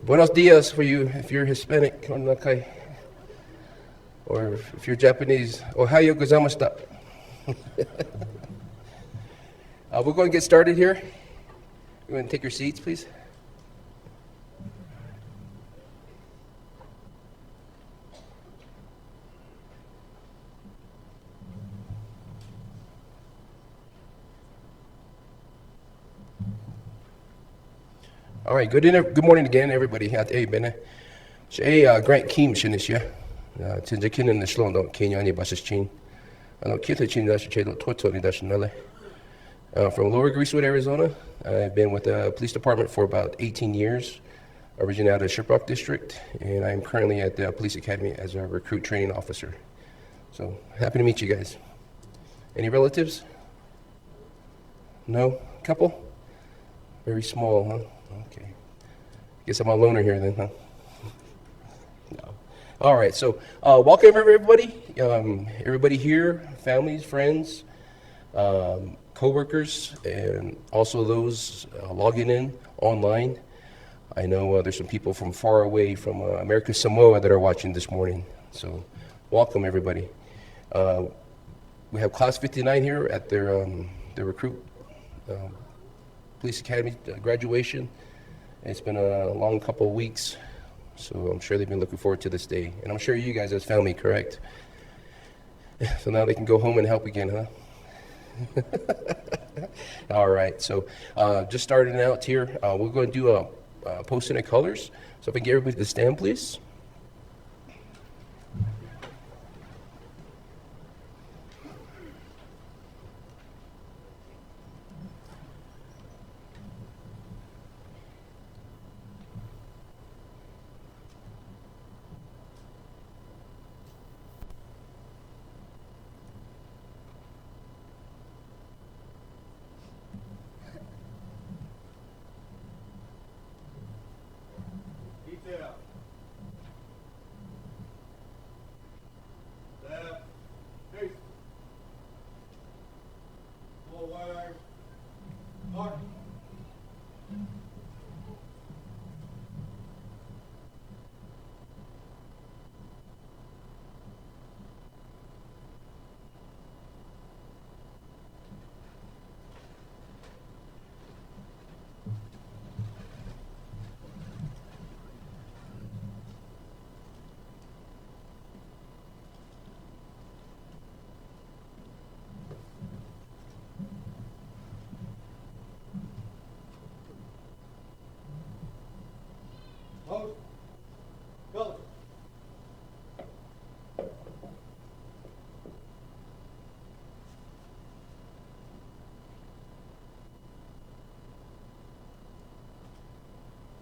Buenos dias for you if you're Hispanic or if you're Japanese. Ohayo gozaimasu. We're going to get started here. You're going to take your seats, please. All right, good morning again, everybody. Grant Keem Shinisha. Tinjakin in the Shlon, Kenya, Basichin. I know Kitachin Dash Chelo Totoni Dash Nele. From Lower Greasewood, Arizona. I've been with the police department for about 18 years, originally out of Shiprock District, and I'm currently at the police academy as a recruit training officer. So happy to meet you guys. Any relatives? No? Couple? Very small, huh? Okay. Guess I'm a loner here then, huh? No. All right, so welcome everybody. Everybody here, families, friends, co-workers, and also those logging in online. I know there's some people from far away from American Samoa that are watching this morning. So welcome everybody. We have class 59 here at their recruit police academy graduation. It's been a long couple of weeks, so I'm sure they've been looking forward to this day. And I'm sure you guys as family, correct? So now they can go home and help again, huh? All right, so just starting out here, we're going to do a posting of colors. So if I can get everybody to stand, please.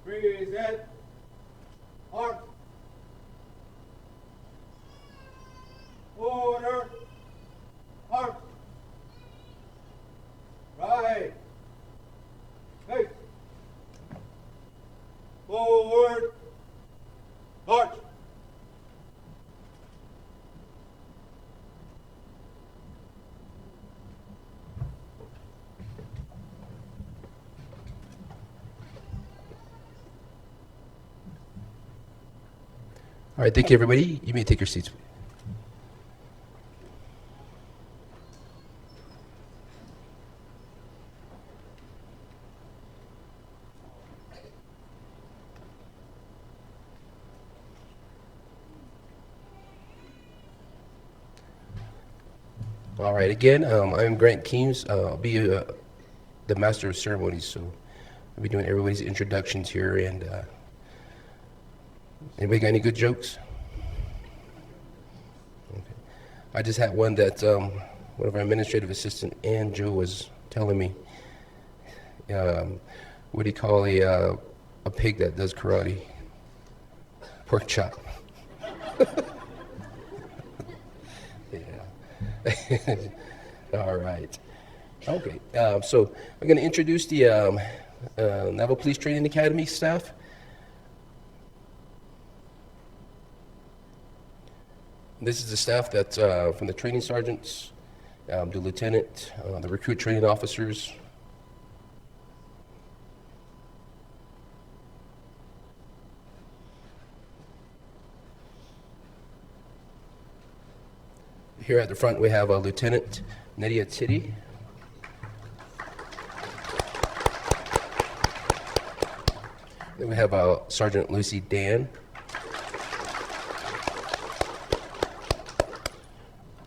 Present. Arms. Order. Arms. Right. Face. Forward. March. All right, thank you, everybody. You may take your seats. All right, again, I'm Grant Keems. I'll be the master of ceremonies, so I'll be doing everybody's introductions here. And anybody got any good jokes? Okay. I just had one that one of our administrative assistant, Ann Joe, was telling me. What do you call a pig that does karate? Pork chop. Yeah. All right. Okay. So I'm going to introduce the Navajo Police Training Academy staff. This is the staff that from the training sergeants, the lieutenant, the recruit training officers. Here at the front, we have Lieutenant Nedia Titty. Then we have Sergeant Lucy Dan.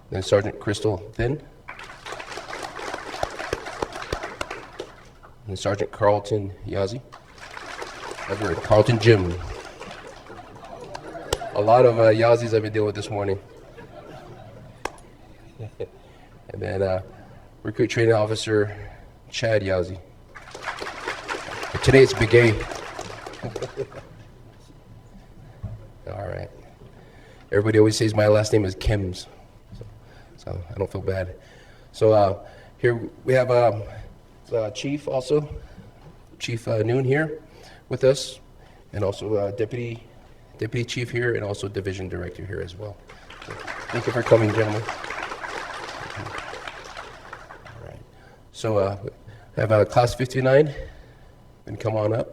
Then Sergeant Crystal Thin. And Sergeant Carlton Yazzie. Carlton Jim. A lot of Yazzies I've been dealing with this morning. And then Recruit Training Officer Chad Yazzie. Today it's Big A. All right. Everybody always says my last name is Kims, so I don't feel bad. So here we have Chief also, Chief Noon here with us, and also Deputy Chief here, and also Division Director here as well. So thank you for coming, gentlemen. All right. So we have Class 59, and come on up.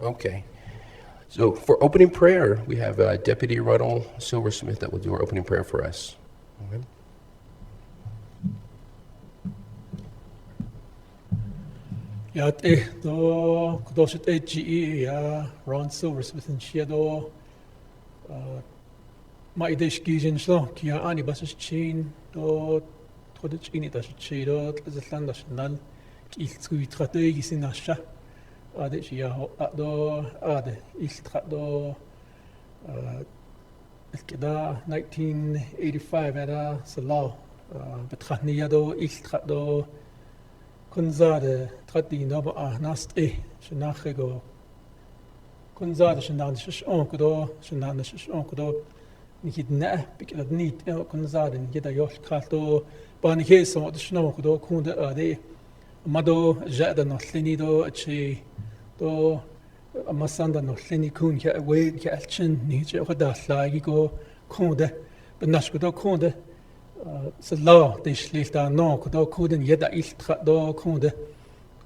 Okay. So for opening prayer, we have Deputy Ronald Silversmith that will do our opening prayer for us. Okay. Ja, do kudosit GE ja Ron Silversmith and Shadow my deskizin so kia ani basis chain do todich ini das chido tlaslan national kiltsui strategie sinasha ade ya do ade iltrado كده 1985 era sala بتخنيه دو iltrado كنزاد تغدي نبا ناست شناخيغو كنزاد شنان شش كدو شنان شش كدو نيد نا بكده نيت كنزاد نيدا يوش كالتو باني كيس ما شنو كدو كوند ادي مادو جادا نوثليني دو اتشي دو مساندا نوثليني كون كا وي كالشن نيجي خدا لايغو كوند بناش كدو كوند سلا تشليتا نو كدو كودن يدا إلتخ دو كود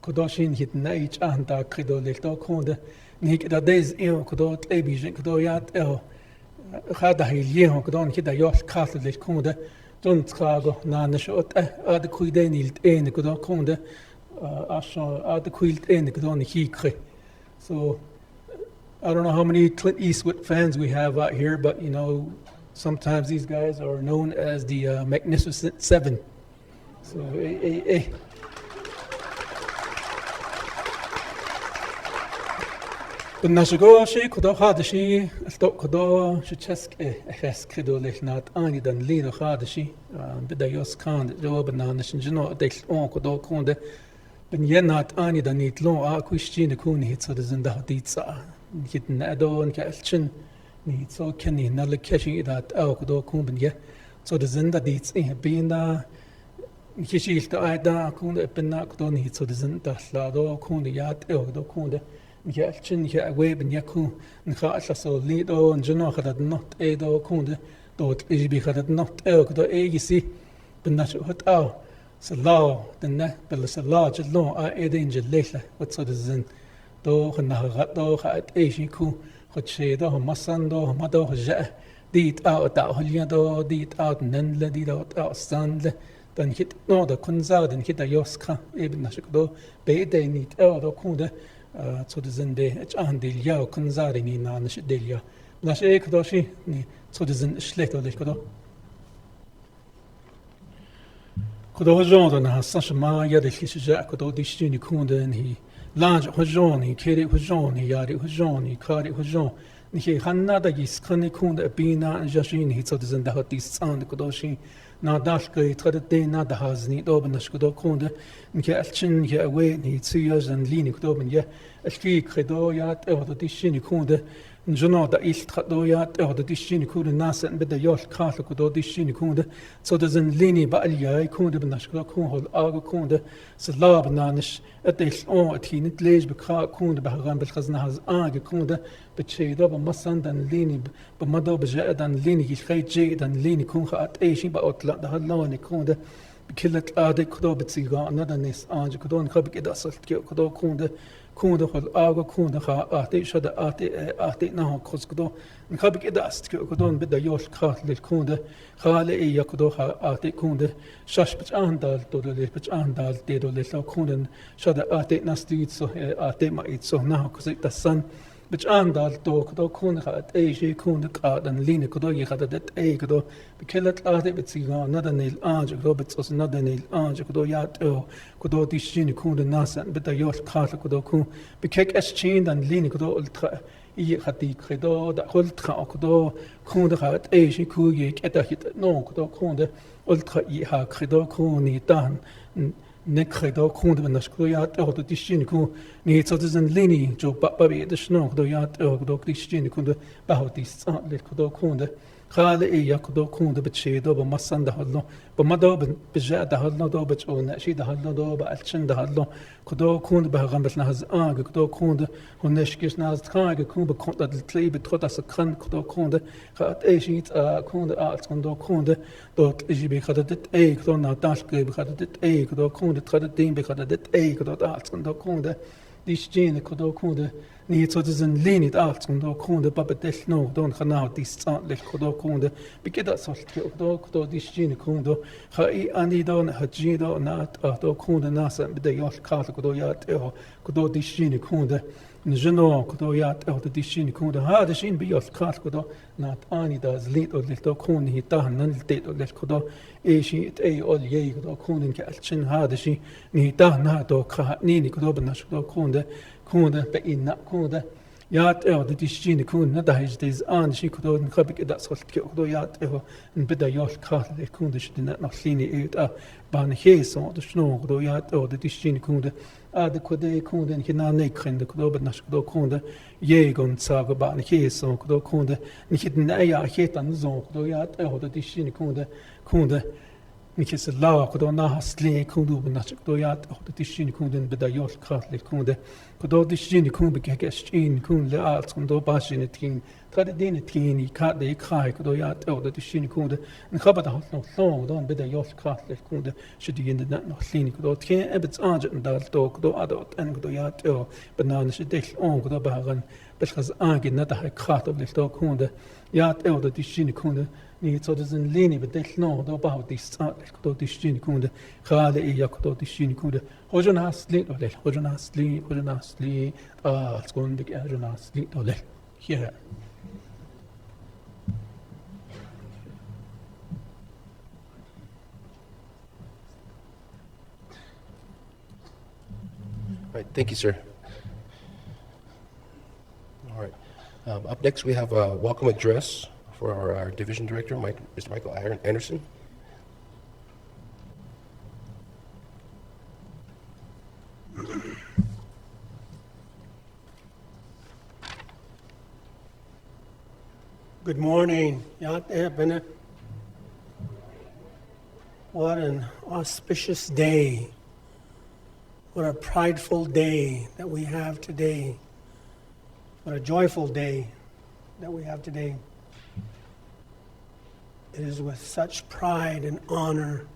كدوشين هيد نايج أنتا كدو ليلتو كود نيك دا ديز إيو كدو تلبيجن كدو يات إيو خادا هيليهو كدو نكدا يوش كاتل ليل كود دون تخاغو نانشوت آد كويدين إلت كدو كود أشو آد كويلت كدو نكيكري. So I don't know how many Clint Eastwood fans we have out here, but you know, sometimes these guys are known as the Magnificent Seven. So, بالنشجو شيء كده هذا شيء استوى كده شو تشسك إحس كده لينات أني دن لينو هذا شيء بدأ يسكان جواب الناس نجنو ديل كده كونده بنينات أني دن يتلون أكويشين يكون هيتصل زنده ديتسا نكيد نادون كألشن نيت سو كني نالكشين إذا أو كده كون بنيه سو دزنده ديتس بينا نكشيل تأيدا كون بنا كده نيت سو دزنده لا دو كون يات أو كده كون ده نكشين كأوي بنيه كون نخاطر سو ليدو نجنو خدت نوت أيدو كون ده دوت إيش بيخدت نوت أو كده إيجسي بنا شو هت أو سلا دنا بل سلا جلون أيدين جليله وتصو دزن دو خنها غدو خات إيش يكون خد شيء ده مصن ده ما ده جاء dit out da holiado dit out nanle dit out sandle dan hit no da kunza dan hit da yoska eben na shikdo be de nit do kunde zu de zende ech an de ya kunza ni na na shidelia na she kdo shi ni zu de zende schlecht oder kdo kdo hojon na sashma ya de khisja kdo dishini kunde ni lange hojon ni kere hojon ni yari hojon ni kare hojon ni hanna da giskani kunde bina jashin hit zu de zende hat dis sand kdo shi na dashke trade na da hazni do benash kdo kunde nke alchin ye awe ni tsiyas an lini kdo ben ye alki kredo ya to dishini kunde njono da il trado ya to dishini kunde nas an beda yol khal kdo dishini kunde so da zan lini ba al ya kunde benash kdo kun hol ago kunde salab nanish atil on atinit lej be kha kunde ba ram bel khazna haz age kunde بتشيدا بمسان دان ليني بمدو بجاء دان ليني يخي جي دان ليني كون خات ايشي باوتلا ده هاللوني كون ده بكلت ادي كدو بتسيغا ندا نيس انج كدو نخبك كده اصلت كدو كون ده خل اغو كون ده خا اتي شدا اتي نهو كوس كدو نخبك كده است كدو بدا يوش خات للكون ده خالي اي كدو خا اتي كون ده شاش بچ اندال دو لي بچ اندال دي دو لي كون شدا اتي نستيت سو اتي ما ايت سو نهو كوس تسن بچ اندال دو كون خات اي شي كون قادن لين كدو يخدت اي كدو بكلت ادي بتسيغا ندا نيل انج كدو بتص ندا نيل انج كدو يات كدو ديشين كون الناس بدا يوش خات كدو كون بكيك اشين دان لين كدو الترا اي خدي كدو دا قلت كدو كون خات اي شي كو يك اتا هيت نو كدو كون الترا اي ها كدو كون دان نكخدو كون بناش كدو يات او ديشين كون ني تزن ليني جو بابي دشنو كدو يات او كدو ديشين كون باهو ديس كدو كون خالي اي كدو كون بتشيدو بمسان ده هلو بمدو بجاء ده هلو دو بتشو ناشي ده هلو دو بالشن ده هلو كدو كون بهغم بتنهز كدو كون هنشكيش ناز تراغ كون بكون دلتلي بتخوت سكران كدو كون خات اي شيت كون كدو كون دو تجي بخدت اي كدو ناتاش بخدت اي كدو كون تخدت دين بخدت اي كدو كدو كون ديشجين كدو كون ني تزن ليني كدو كون بابدل نو دون خناو ديس كدو كون بكده صلت كدو ديشجين كون خاي اني دون هجي دو نات دو كون ناس بدا يوش كات كدو يات كدو ديشجين كون نجنو كدو يات ديشجين كون هذا شين بيوش كات كدو نات اني دا زليت دو كون هي تاه نلتيت كدو اي شي اي اول يي كدو كون انك الشن هذا شي ني تاه ناتو خا نيني كدو بناش كدو كون بإن كون يات ديشجين كون ندهج ديز ان شي كدو نخبك ادا صلت كدو يات نبدا يوش كات كون شدنا نخليني اي بان هيسو دشنو كدو يات ديشجين كون اد كودي كون كنا نيكرين كدو بناش كدو كون ييغون ساغ بان هيسو كدو كون نيكدن ايا هيتان زون كدو يات ديشجين كون نيكس لا كدو ناهسلي كودو بناش كدو يات ديشجين كون بدا يوش كات كون كدو ديشجين كون بكاكشين كون لات كدو باشين تين تردين تيني كات دي كاي كدو يات ديشجين كون نخبط هلو دون بدا يوش كات كون شدين نخليني كدو تين ابت اج ندال تو كدو ادو ان كدو يات بنان شديل اون كدو باغن بشخص اجي نتا كات بلتو كون يات ديشجين كون ني تزن ليني بدل نو دو باو ديس كدو ديشجين كون خالي اي كدو ديشجين كون هوجن هاسلي ولا هوجن هاسلي تكون بك هوجن هاسلي ولا here All right, thank you, sir. All right. Up next, we have a welcome address for our division director, Mr. Michael Anderson. Good morning. What an auspicious day. What a prideful day that we have today. What a joyful day that we have today. It is with such pride and honor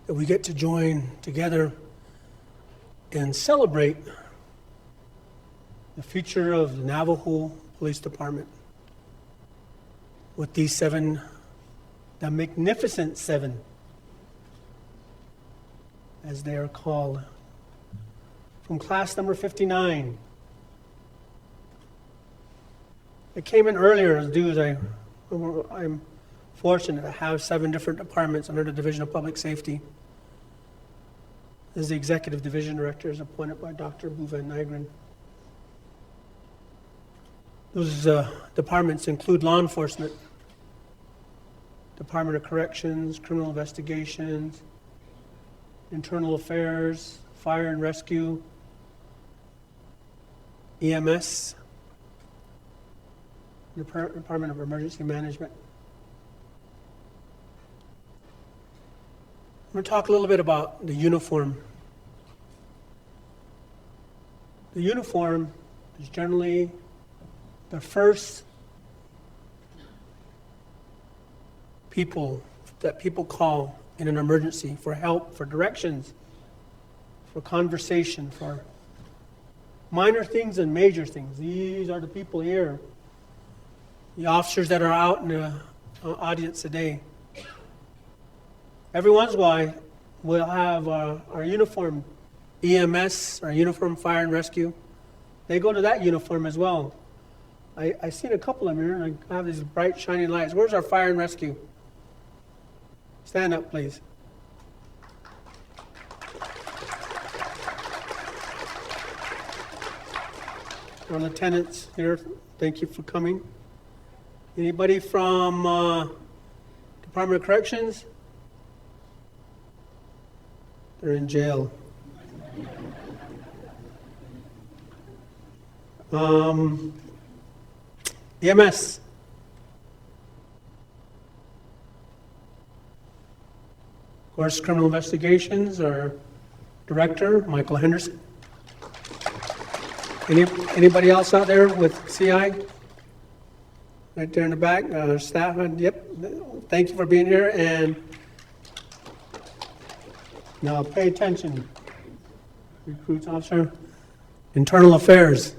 that we get to join together and celebrate the future of the Navajo Police Department. with these seven, the magnificent seven, as they are called, from class number 59. I came in earlier as due as I'm fortunate to have 7 different departments under the Division of Public Safety. As the Executive Division Director is appointed by Dr. Bhuvan Nigran. Those departments include law enforcement, Department of Corrections, criminal investigations, internal affairs, fire and rescue, EMS, Department of Emergency Management. I'm going to talk a little bit about the uniform. The uniform is generally the first people that people call in an emergency for help, for directions, for conversation, for minor things and major things. These are the people here, the officers that are out in the audience today. Every once in a while, we'll have our uniform EMS, our uniform fire and rescue. They go to that uniform as well. I seen a couple of them here, and I have these bright, shining lights. Where's our fire and rescue? Stand up, please. Our lieutenants here, thank you for coming. Anybody from Department of Corrections? They're in jail. EMS. Of course, criminal investigations, our director, Michael Henderson. Anybody else out there with CI? Right there in the back, staff, yep. Thank you for being here, and now pay attention. Recruits officer, internal affairs.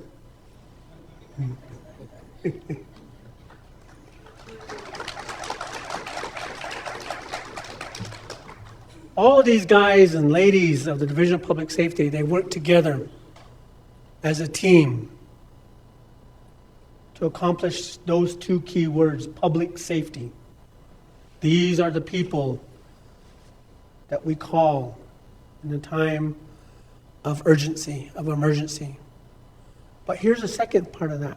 All of these guys and ladies of the Division of Public Safety, they work together as a team to accomplish those 2 key words, public safety. These are the people that we call in the time of urgency, of emergency. But here's the second part of that.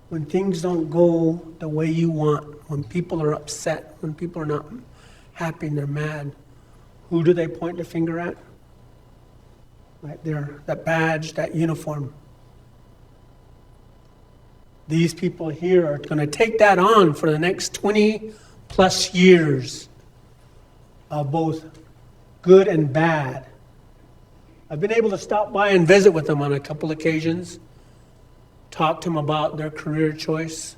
When things don't go the way you want, when people are upset, when people are not happy and they're mad, who do they point the finger at? Right there, that badge, that uniform. These people here are going to take that on for the next 20 plus years of both good and bad. I've been able to stop by and visit with them on a couple occasions, talk to them about their career choice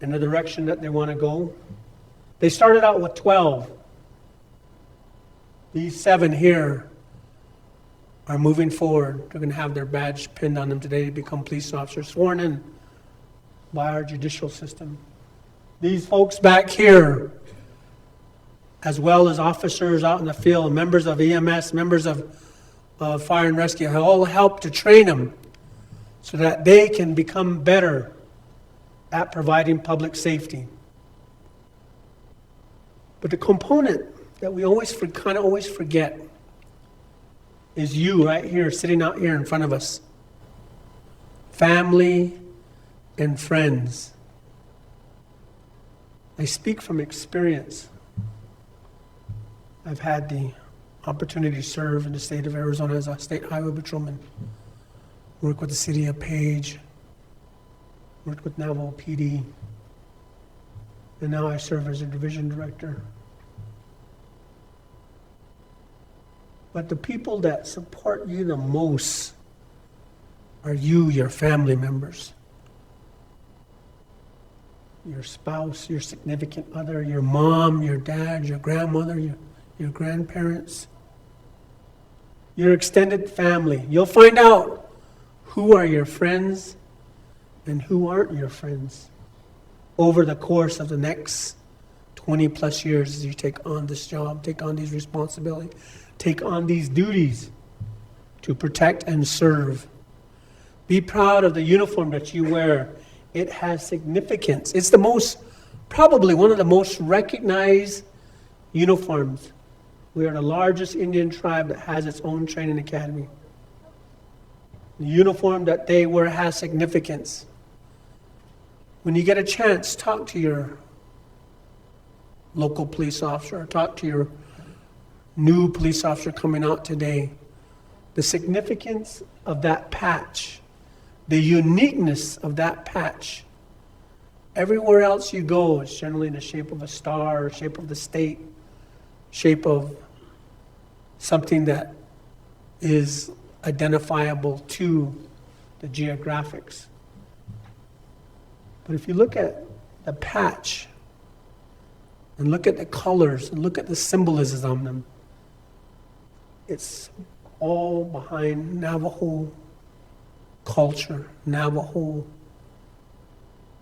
and the direction that they want to go. They started out with 12. These 7 here are moving forward. They're going to have their badge pinned on them today to become police officers, sworn in by our judicial system. These folks back here, as well as officers out in the field, members of EMS, members of fire and rescue, have all helped to train them so that they can become better at providing public safety. But the component that we kind of always forget is you right here, sitting out here in front of us. Family and friends. I speak from experience. I've had the opportunity to serve in the state of Arizona as a state highway patrolman, work with the city of Page, worked with Navajo PD, and now I serve as a division director. But the people that support you the most are you, your family members. Your spouse, your significant other, your mom, your dad, your grandmother, your grandparents, your extended family. You'll find out who are your friends and who aren't your friends. over the course of the next 20 plus years as you take on this job, take on these responsibilities, take on these duties to protect and serve. Be proud of the uniform that you wear. It has significance. It's probably one of the most recognized uniforms. We are the largest Indian tribe that has its own training academy. The uniform that they wear has significance. When you get a chance, talk to your local police officer, or talk to your new police officer coming out today. The significance of that patch, the uniqueness of that patch. Everywhere else you go, it's generally in the shape of a star, shape of the state, shape of something that is identifiable to the geographics. But if you look at the patch and look at the colors and look at the symbolism on them, it's all behind Navajo culture, Navajo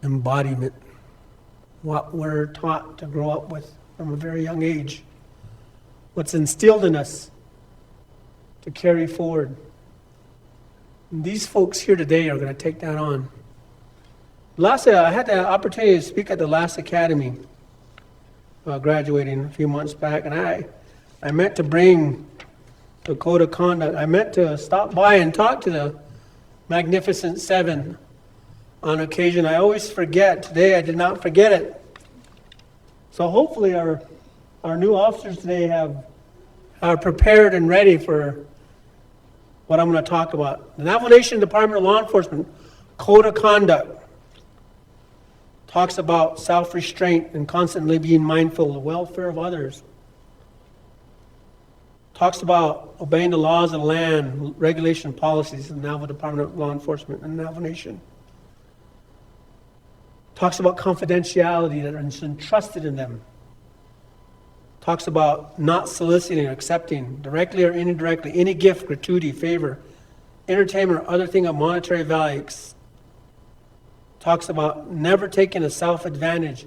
embodiment, what we're taught to grow up with from a very young age, what's instilled in us to carry forward. And these folks here today are going to take that on. I had the opportunity to speak at the last academy, graduating a few months back, and I meant to bring the code of conduct. I meant to stop by and talk to the Magnificent Seven on occasion. I always forget. Today I did not forget it. So hopefully our new officers today are prepared and ready for what I'm going to talk about. The Navajo Nation Department of Law Enforcement Code of Conduct talks about self-restraint and constantly being mindful of the welfare of others. Talks about obeying the laws of the land, regulation policies of the Navajo Department of Law Enforcement and the Navajo Nation. Talks about confidentiality that is entrusted in them. Talks about not soliciting or accepting, directly or indirectly, any gift, gratuity, favor, entertainment, or other thing of monetary value. Talks about never taking a selfish advantage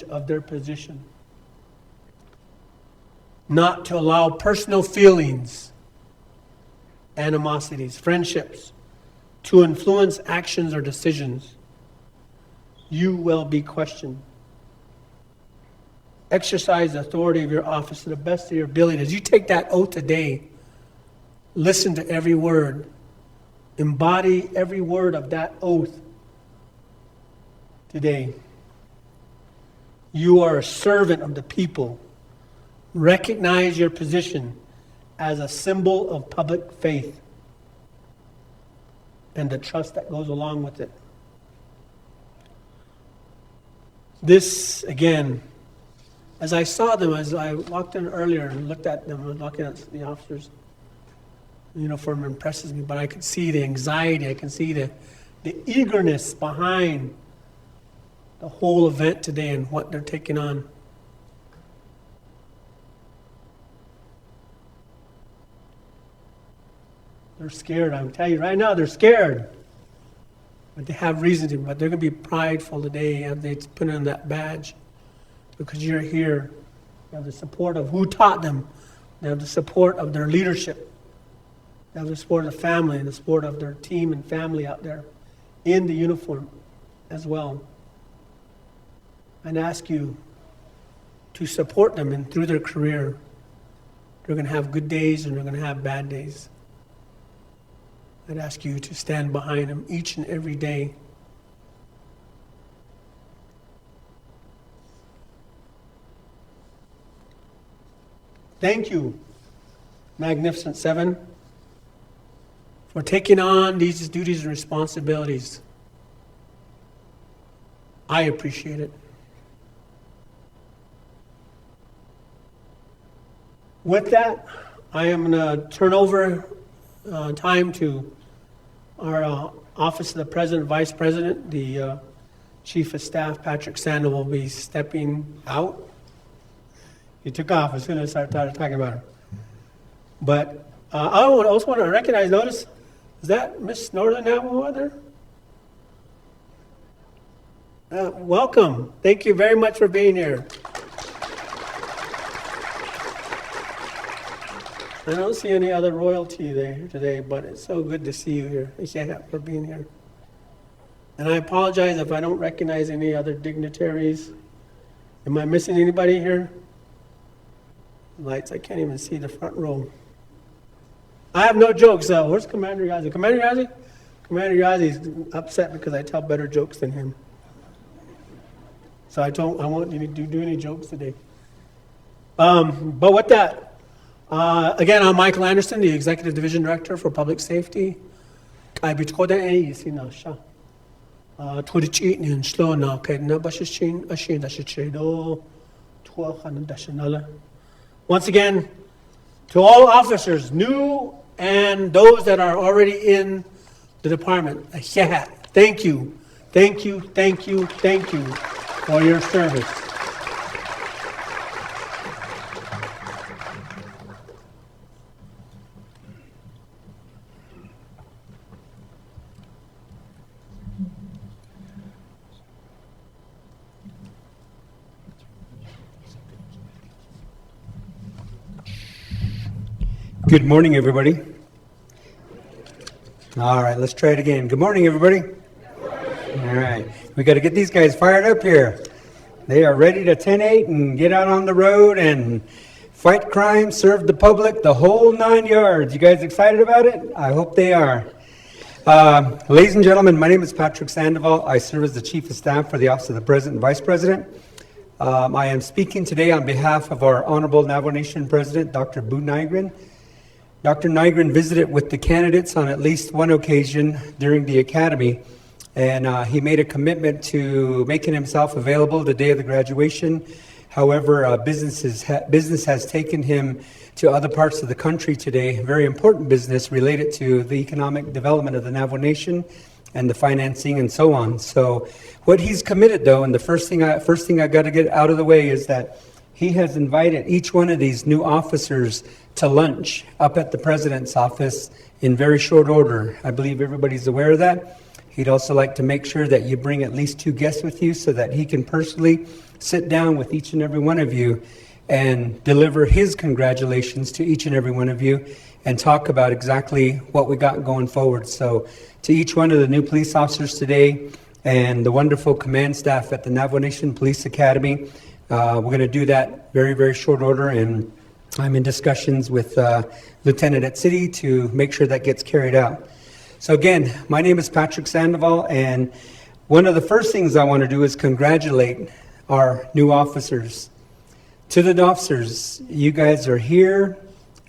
of their position. Not to allow personal feelings, animosities, friendships to influence actions or decisions. You will be questioned. Exercise the authority of your office to the best of your ability. As you take that oath today, listen to every word. Embody every word of that oath today. You are a servant of the people. Recognize your position as a symbol of public faith and the trust that goes along with it. This, again, as I saw them, as I walked in earlier and looked at them, and looking at the officers, the uniform impresses me, but I could see the anxiety, I can see the eagerness behind the whole event today and what they're taking on. They're scared. I'm telling you right now, they're scared. But they have reason to. But they're going to be prideful today as they put on that badge. Because you're here. You have the support of who taught them. They have the support of their leadership. They have the support of the family and the support of their team and family out there in the uniform as well. And ask you to support them and through their career. They're going to have good days and they're going to have bad days. I'd ask you to stand behind them each and every day. Thank you, Magnificent Seven, for taking on these duties and responsibilities. I appreciate it. With that, I am going to turn over time to our Office of the President, Vice President. The Chief of Staff, Patrick Sandel, will be stepping out. He took off as soon as I started talking about him. But I also want to recognize, notice, is that Miss Northern Navajo there? Welcome. Thank you very much for being here. I don't see any other royalty there today, but it's so good to see you here. Thank you for being here. And I apologize if I don't recognize any other dignitaries. Am I missing anybody here? Lights, I can't even see the front row. I have no jokes, though. Where's Commander Yazi? Commander Yazi? Commander Yazi's upset because I tell better jokes than him. So I won't do any jokes today. But with that, again, I'm Michael Anderson, the Executive Division Director for Public Safety. I be told that any is in Sha. To the cheat and slow now, Kadna Bashin, Ashin, Dashido, Tuahan, Dashanala. Once again, to all officers, new and those that are already in the department, thank you, thank you, thank you, thank you for your service. Good morning, everybody. All right, let's try it again. Good morning, everybody. All right, we got to get these guys fired up here. They are ready to 10-8 and get out on the road and fight crime, serve the public, the whole 9 yards. You guys excited about it? I hope they are. Ladies and gentlemen, my name is Patrick Sandoval. I serve as the Chief of Staff for the Office of the President and Vice President. I am speaking today on behalf of our Honorable Navajo Nation President, Dr. Boo Nygren. Dr. Nygren visited with the candidates on at least one occasion during the academy, and he made a commitment to making himself available the day of the graduation. However, business has taken him to other parts of the country today, very important business related to the economic development of the Navajo Nation and the financing and so on. So what he's committed, though, and the first thing I got to get out of the way is that he has invited each one of these new officers to lunch up at the President's office in very short order. I believe everybody's aware of that. He'd also like to make sure that you bring at least 2 guests with you so that he can personally sit down with each and every one of you and deliver his congratulations to each and every one of you and talk about exactly what we got going forward. So to each one of the new police officers today and the wonderful command staff at the Navajo Nation Police Academy, we're going to do that very, very short order, and I'm in discussions with Lieutenant at City to make sure that gets carried out. So again, my name is Patrick Sandoval, and one of the first things I want to do is congratulate our new officers. To the officers, you guys are here,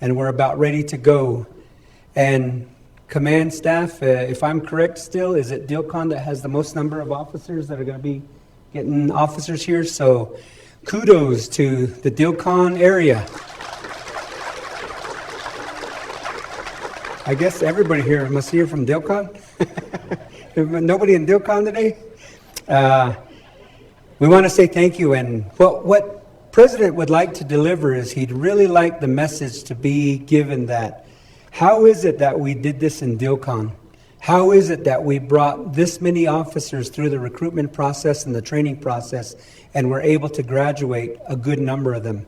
and we're about ready to go. And command staff, if I'm correct still, is it Dilcon that has the most number of officers that are going to be getting officers here? So kudos to the Dilcon area. I guess everybody here must hear from Dilcon. Nobody in Dilcon today? We want to say thank you. And what President would like to deliver is he'd really like the message to be given that how is it that we did this in Dilcon? How is it that we brought this many officers through the recruitment process and the training process and were able to graduate a good number of them?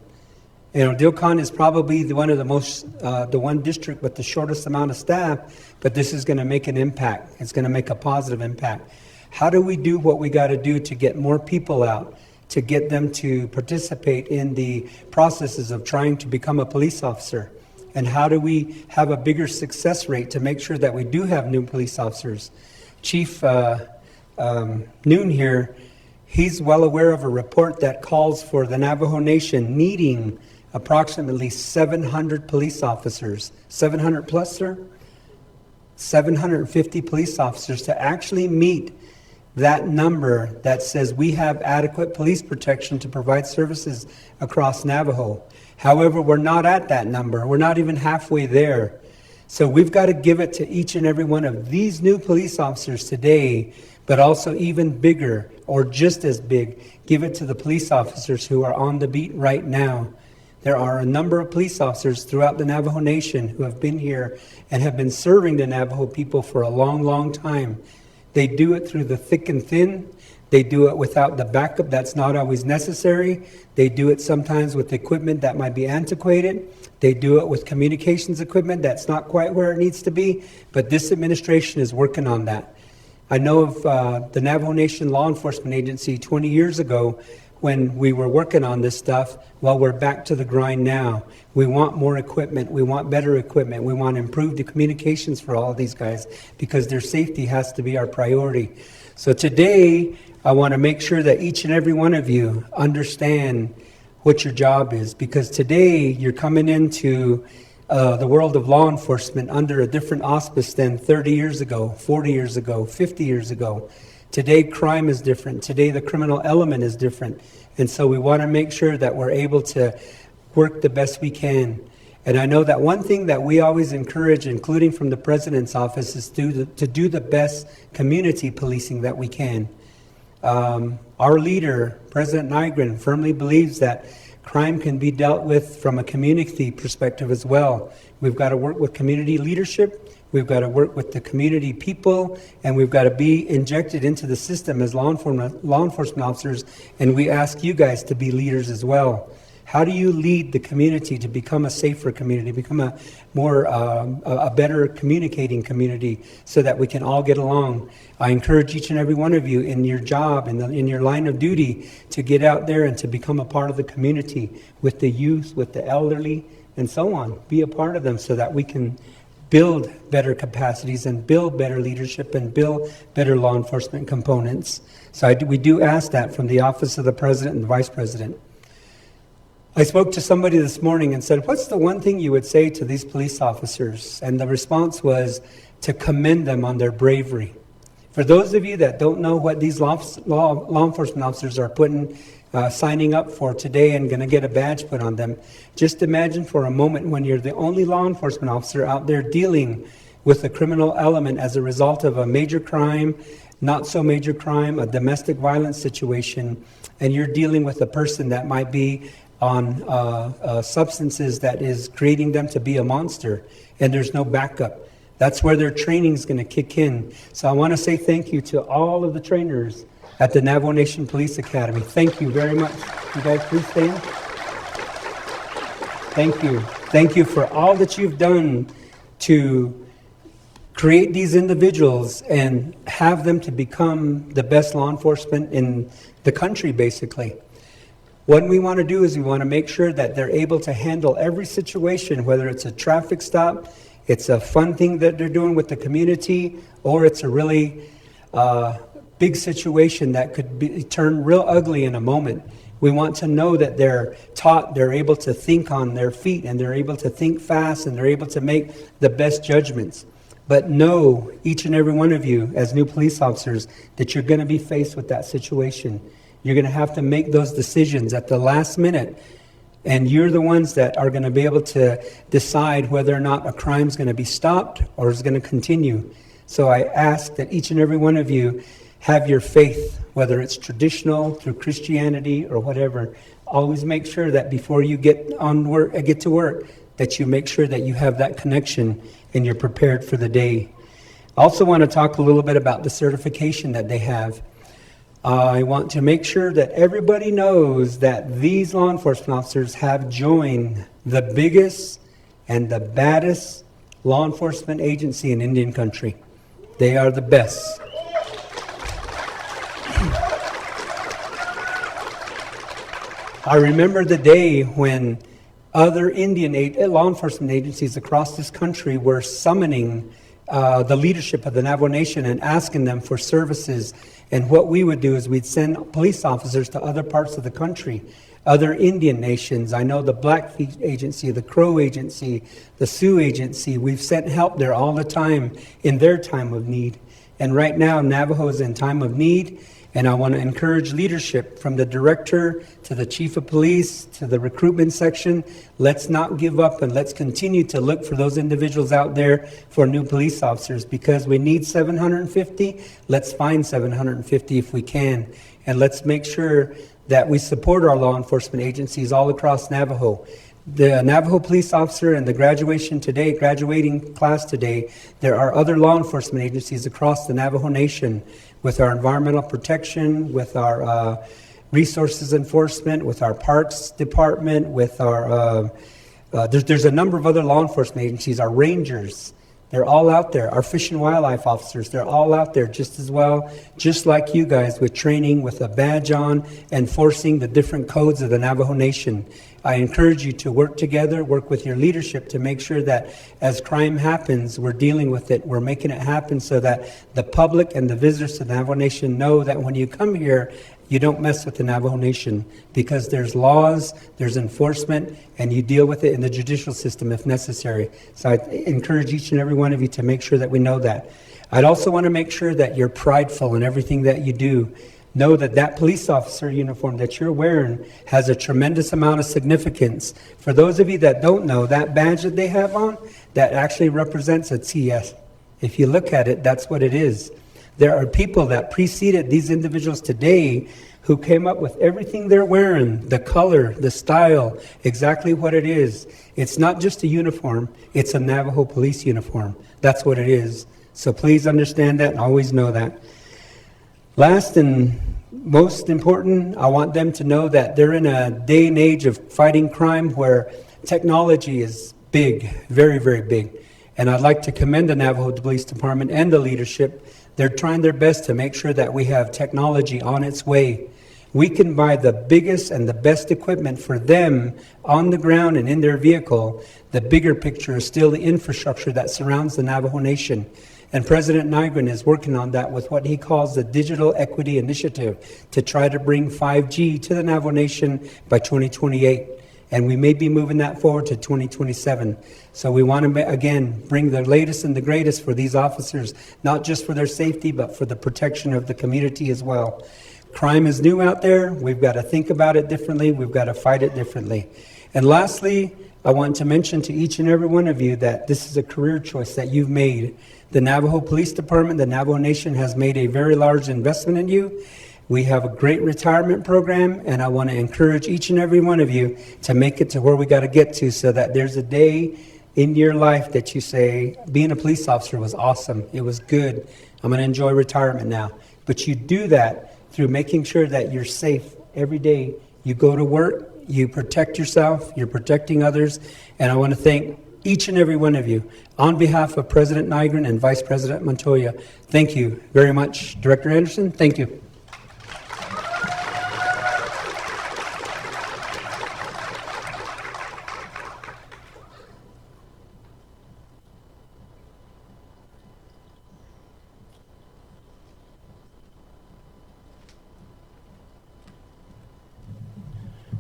You know, Dilcon is probably the one district with the shortest amount of staff, but this is going to make an impact. It's going to make a positive impact. How do we do what we got to do to get more people out, to get them to participate in the processes of trying to become a police officer? And how do we have a bigger success rate to make sure that we do have new police officers? Chief Noon here, he's well aware of a report that calls for the Navajo Nation needing approximately 700 police officers. 700 plus, sir? 750 police officers to actually meet that number that says we have adequate police protection to provide services across Navajo. However, we're not at that number. We're not even halfway there. So we've got to give it to each and every one of these new police officers today, but also even bigger or just as big, give it to the police officers who are on the beat right now. There are a number of police officers throughout the Navajo Nation who have been here and have been serving the Navajo people for a long, long time. They do it through the thick and thin. They do it without the backup that's not always necessary. They do it sometimes with equipment that might be antiquated. They do it with communications equipment that's not quite where it needs to be. But this administration is working on that. I know of the Navajo Nation Law Enforcement Agency 20 years ago when we were working on this stuff. Well, we're back to the grind now. We want more equipment. We want better equipment. We want improved communications for all of these guys because their safety has to be our priority. So today, I want to make sure that each and every one of you understand what your job is, because today you're coming into the world of law enforcement under a different auspice than 30 years ago, 40 years ago, 50 years ago. Today, crime is different. Today, the criminal element is different. And so we want to make sure that we're able to work the best we can. And I know that one thing that we always encourage, including from the President's office, is to do the best community policing that we can. Our leader, President Nygren, firmly believes that crime can be dealt with from a community perspective as well. We've got to work with community leadership. We've got to work with the community people, and we've got to be injected into the system as law enforcement officers, and we ask you guys to be leaders as well. How do you lead the community to become a safer community, become a more, a better communicating community so that we can all get along? I encourage each and every one of you in your job, in your line of duty, to get out there and to become a part of the community with the youth, with the elderly, and so on. Be a part of them so that we can build better capacities and build better leadership and build better law enforcement components. So we do ask that from the Office of the President and the Vice President. I spoke to somebody this morning and said, what's the one thing you would say to these police officers? And the response was to commend them on their bravery. For those of you that don't know what these law enforcement officers are signing up for today and going to get a badge put on them, just imagine for a moment when you're the only law enforcement officer out there dealing with a criminal element as a result of a major crime, not so major crime, a domestic violence situation, and you're dealing with a person that might be on substances that is creating them to be a monster, and there's no backup. That's where their training is going to kick in. So I want to say thank you to all of the trainers at the Navajo Nation Police Academy. Thank you very much. You guys please stand. Thank you. Thank you for all that you've done to create these individuals and have them to become the best law enforcement in the country, basically. What we want to do is we want to make sure that they're able to handle every situation, whether it's a traffic stop, it's a fun thing that they're doing with the community, or it's a really big situation that could turn real ugly in a moment. We want to know that they're taught, they're able to think on their feet, and they're able to think fast, and they're able to make the best judgments. But know, each and every one of you, as new police officers, that you're going to be faced with that situation. You're going to have to make those decisions at the last minute, and you're the ones that are going to be able to decide whether or not a crime is going to be stopped or is going to continue. So I ask that each and every one of you have your faith, whether it's traditional, through Christianity, or whatever. Always make sure that before you get to work, that you make sure that you have that connection and you're prepared for the day. I also want to talk a little bit about the certification that they have. I want to make sure that everybody knows that these law enforcement officers have joined the biggest and the baddest law enforcement agency in Indian country. They are the best. I remember the day when other Indian law enforcement agencies across this country were summoning the leadership of the Navajo Nation and asking them for services. And what we would do is we'd send police officers to other parts of the country, other Indian nations. I know the Blackfeet Agency, the Crow Agency, the Sioux Agency. We've sent help there all the time in their time of need. And right now, Navajo is in time of need. And I want to encourage leadership from the director to the chief of police to the recruitment section. Let's not give up, and let's continue to look for those individuals out there for new police officers, because we need 750. Let's find 750 if we can. And let's make sure that we support our law enforcement agencies all across Navajo. The Navajo police officer and the graduating class today, there are other law enforcement agencies across the Navajo Nation. with our environmental protection, with our resources enforcement, with our parks department, with our, there's a number of other law enforcement agencies, our rangers. They're all out there. Our fish and wildlife officers, they're all out there just as well, just like you guys, with training, with a badge on, enforcing the different codes of the Navajo Nation. I encourage you to work together, work with your leadership to make sure that as crime happens, we're dealing with it. We're making it happen so that the public and the visitors to the Navajo Nation know that when you come here, you don't mess with the Navajo Nation, because there's laws, there's enforcement, and you deal with it in the judicial system if necessary. So I encourage each and every one of you to make sure that we know that. I'd also want to make sure that you're prideful in everything that you do. Know that that police officer uniform that you're wearing has a tremendous amount of significance. For those of you that don't know, that badge that they have on, that actually represents a TS. If you look at it, that's what it is. There are people that preceded these individuals today who came up with everything they're wearing, the color, the style, exactly what it is. It's not just a uniform, it's a Navajo police uniform. That's what it is. So please understand that and always know that. Last and most important, I want them to know that they're in a day and age of fighting crime where technology is big, very, very big. And I'd like to commend the Navajo Police Department and the leadership. They're trying their best to make sure that we have technology on its way. We can buy the biggest and the best equipment for them on the ground and in their vehicle. The bigger picture is still the infrastructure that surrounds the Navajo Nation. And President Nygren is working on that with what he calls the Digital Equity Initiative to try to bring 5G to the Navajo Nation by 2028. And we may be moving that forward to 2027. So we want to, again, bring the latest and the greatest for these officers, not just for their safety, but for the protection of the community as well. Crime is new out there. We've got to think about it differently. We've got to fight it differently. And lastly, I want to mention to each and every one of you that this is a career choice that you've made. The Navajo Police Department, the Navajo Nation has made a very large investment in you. We have a great retirement program, and I want to encourage each and every one of you to make it to where we got to get to, so that there's a day in your life that you say, being a police officer was awesome. It was good. I'm going to enjoy retirement now. But you do that through making sure that you're safe every day. You go to work, you protect yourself, you're protecting others, and I want to thank each and every one of you. On behalf of President Nygren and Vice President Montoya, thank you very much. Director Anderson, thank you.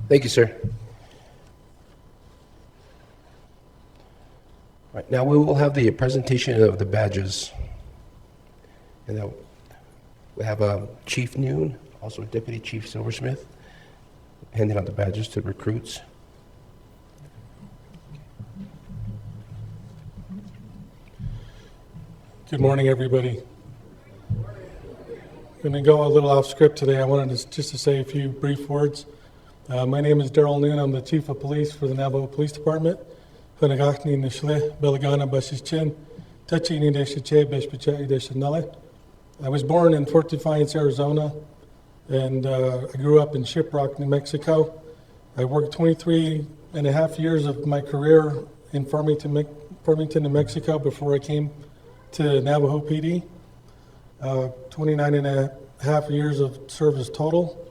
Thank you, sir. Right, now we will have the presentation of the badges. And then we have Chief Noon, also Deputy Chief Silversmith, handing out the badges to recruits. Good morning, everybody. I'm going to go a little off script today. I wanted just to say a few brief words. My name is Darrell Noon. I'm the Chief of Police for the Navajo Police Department. I was born in Fort Defiance, Arizona, and I grew up in Shiprock, New Mexico. I worked 23 and a half years of my career in Farmington, New Mexico before I came to Navajo PD. 29 and a half years of service total.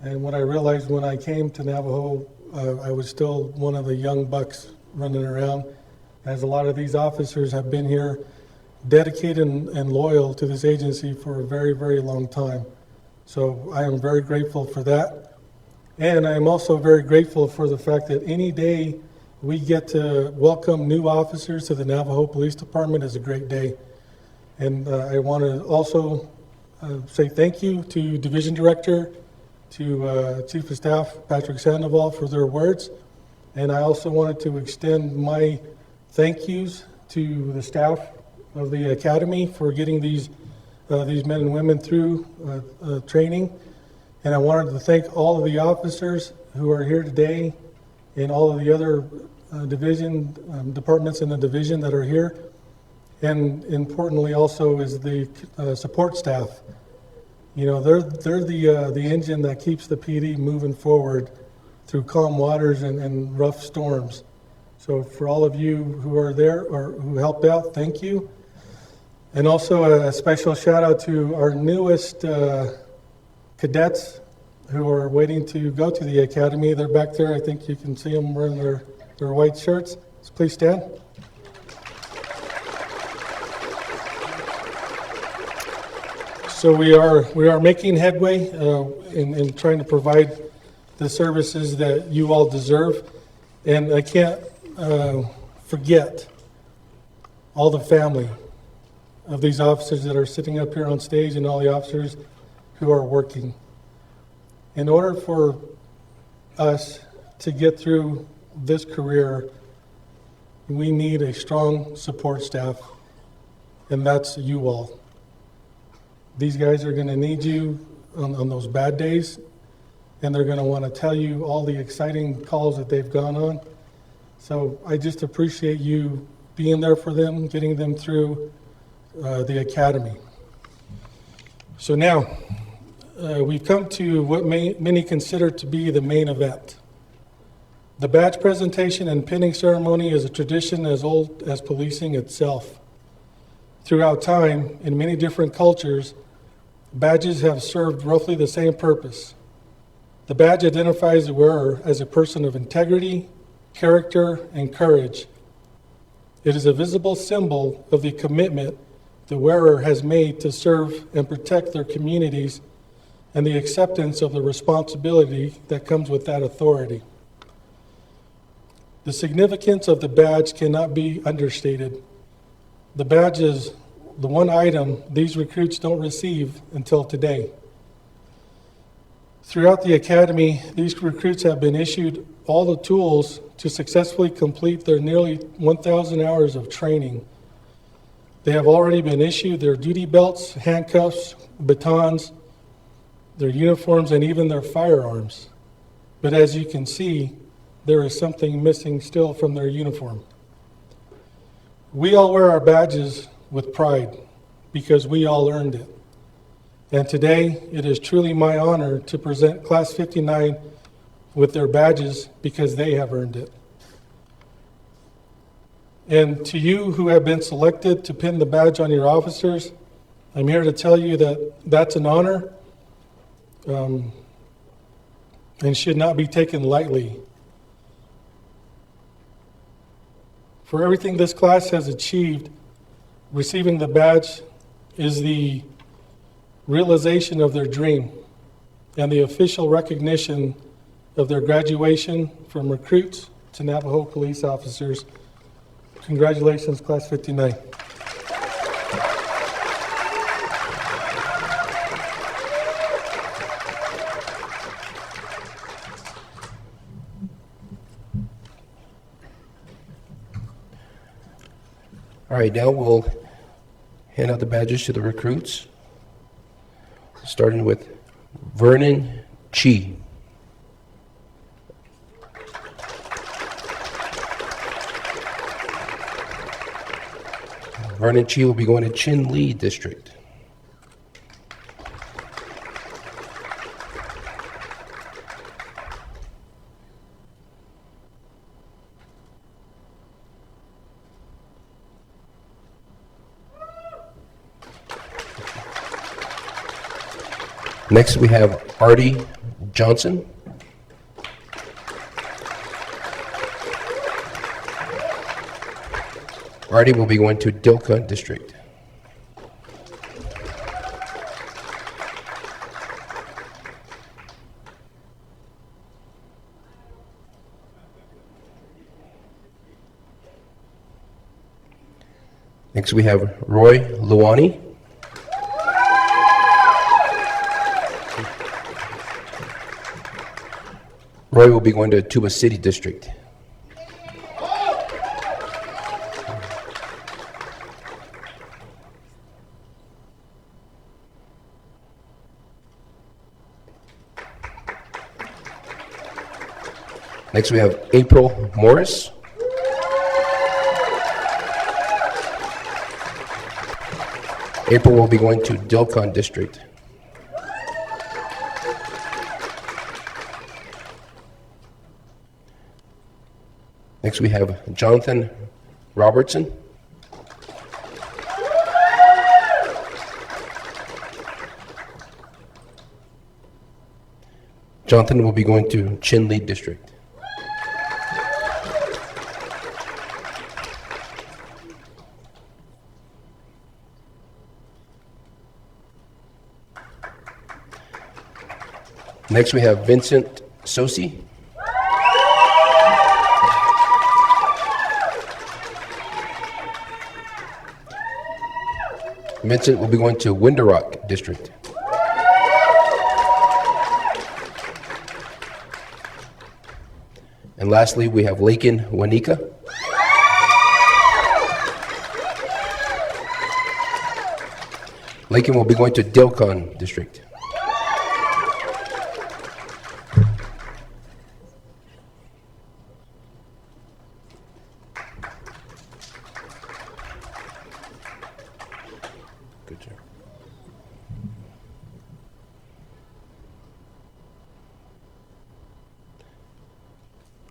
And what I realized when I came to Navajo, I was still one of the young bucks running around, as a lot of these officers have been here dedicated and loyal to this agency for a very, very long time. So I am very grateful for that. And I am also very grateful for the fact that any day we get to welcome new officers to the Navajo Police Department is a great day. And I want to also say thank you to Division Director, to Chief of Staff Patrick Sandoval for their words. And I also wanted to extend my thank yous to the staff of the Academy for getting these men and women through training. And I wanted to thank all of the officers who are here today and all of the other departments in the division that are here. And importantly also is the support staff. You know, they're the engine that keeps the PD moving forward through calm waters and rough storms. So for all of you who are there or who helped out, thank you. And also a special shout out to our newest cadets who are waiting to go to the academy. They're back there. I think you can see them wearing their white shirts. So please stand. So we are making headway in trying to provide the services that you all deserve. And I can't forget all the family of these officers that are sitting up here on stage and all the officers who are working. In order for us to get through this career, we need a strong support staff, and that's you all. These guys are going to need you on those bad days, and they're going to want to tell you all the exciting calls that they've gone on. So I just appreciate you being there for them, getting them through the academy. So now, we've come to what many consider to be the main event. The badge presentation and pinning ceremony is a tradition as old as policing itself. Throughout time, in many different cultures, badges have served roughly the same purpose. The badge identifies the wearer as a person of integrity, character, and courage. It is a visible symbol of the commitment the wearer has made to serve and protect their communities and the acceptance of the responsibility that comes with that authority. The significance of the badge cannot be understated. The badge is the one item these recruits don't receive until today. Throughout the academy, these recruits have been issued all the tools to successfully complete their nearly 1,000 hours of training. They have already been issued their duty belts, handcuffs, batons, their uniforms, and even their firearms. But as you can see, there is something missing still from their uniform. We all wear our badges with pride because we all earned it. And today, it is truly my honor to present Class 59 with their badges because they have earned it. And to you who have been selected to pin the badge on your officers, I'm here to tell you that that's an honor and should not be taken lightly. For everything this class has achieved, receiving the badge is the realization of their dream and the official recognition of their graduation from recruits to Navajo police officers. Congratulations, Class 59. All right, now we'll hand out the badges to the recruits, starting with Vernon Chi. Vernon Chi will be going to Chin Lee District. Next we have Artie Johnson. Artie will be going to Dilka District. Next we have Roy Luani. Roy will be going to Tuba City District. Next we have April Morris. April will be going to Dilkon District. Next, we have Jonathan Robertson. Jonathan will be going to Chinle District. Next, we have Vincent Sosi. Vincent will be going to Window District. And lastly, we have Lakin Wanika. Lakin will be going to Dilcon District. Good job.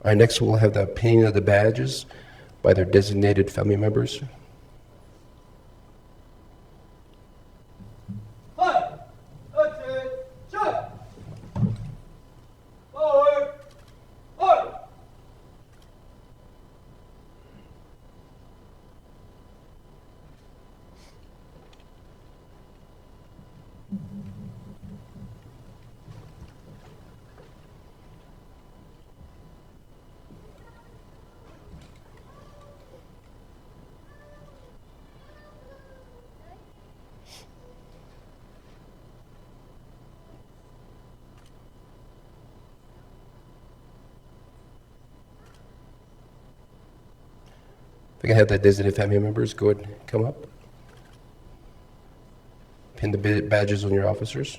All right, next we'll have the pinning of the badges by their designated family members. Hi. Attention. Forward. March. If I can have the designated family members go ahead and come up. Pin the badges on your officers.